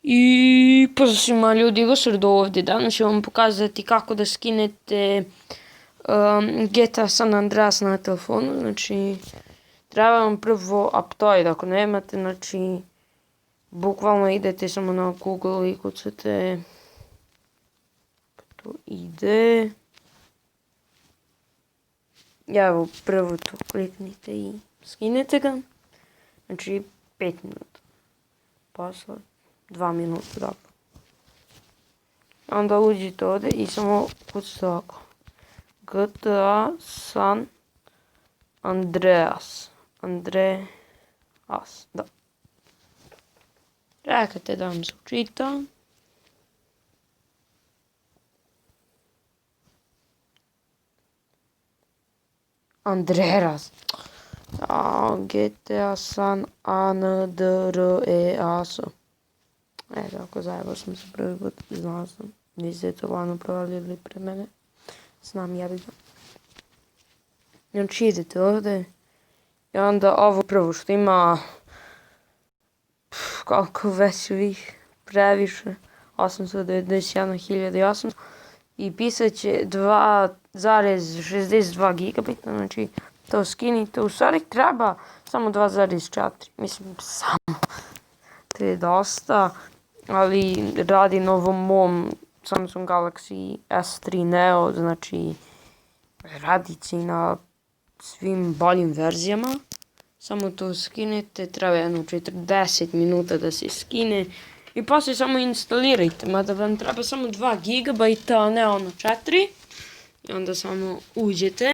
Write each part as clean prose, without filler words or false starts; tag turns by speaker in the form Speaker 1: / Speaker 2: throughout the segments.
Speaker 1: I pozdrav svima ljudi, Gosardo ovdje. Danas ću vam pokazati kako da skinete GTA San Andreas na telefonu. Znači, treba vam prvo Aptoid ako nemate, znači, bukvalno idete samo na Google i kucate, to ide. Evo, prvo to kliknite i skinete ga. Znači, 5 minuta. Posle 2 minuta, dakle. Onda uđite ovdje i samo kucate ovako. GTA San Andreas. Da. Čekajte da vam se učita. Andreas. GTA San Andreas. Tako zajebao sam se prvi put, znao sam. Niste to glavno provalili pre mene. Znam, ja bih ga. Znači idete ovdje. I onda ovo prvo što ima, koliko već ovih previše, 891.800. I pisat će 2,62 gigabita, znači to skinite. U stvari treba samo 2,4, mislim samo. To je dosta, ali radi na ovom mom Samsung Galaxy S3 Neo, znači radi će na svim boljim verzijama. Samo to skinete, treba jedno 40 minuta da se skine i poslije samo instalirajte, mada vam treba samo 2 GB, a ne ono 4. I onda samo uđete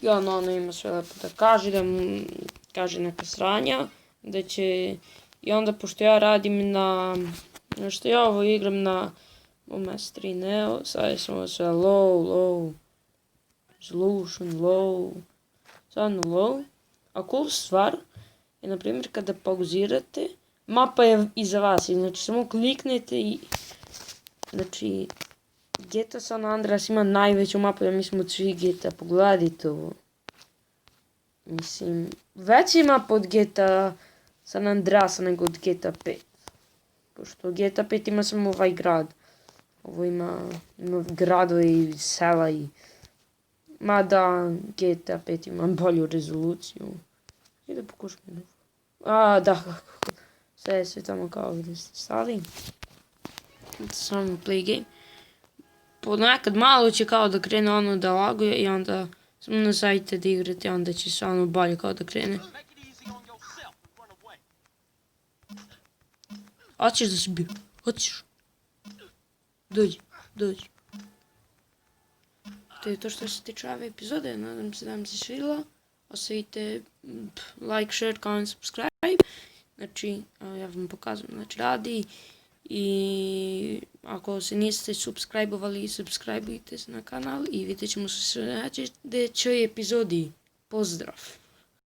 Speaker 1: i ono ima sve lepo da kaže, da mu kaže neka sranja, da će. I onda pošto ja radim na, što ja ovo igram na S3 Neo, sad je samo sve low, resolution low, sad low. A cool stvar je, na primjer, kada pauzirate, mapa je iza vas, znači samo kliknete i, znači, GTA San Andreas ima najveću mapu, ja mislim od svih GTA, pogledajte ovo. Mislim, veća mapa od GTA San Andreasa nego od GTA 5. Pošto GTA 5 ima samo ovaj grad. Ovo ima gradove i sela i... Mada GTA 5 ima bolju rezoluciju. I da pokušam. Da. Sve je sve tamo kao gdje ste stali. Samo play game. Ponekad malo će kao da krene ono da laguje i onda samo na sajte da igrate, onda će se ono bolje kao da krene. Hoćeš da se bije? Hoćeš? Dođi. To je to što se tiče ove epizode, nadam se da vam se svidjela. Ostavite like, share, comment, subscribe. Znači, ja vam pokazujem, znači radi. I ako se niste subscribe-ovali, subscribe-ujte se na kanal i vidjet ćemo se u sljedećoj epizodi. Pozdrav!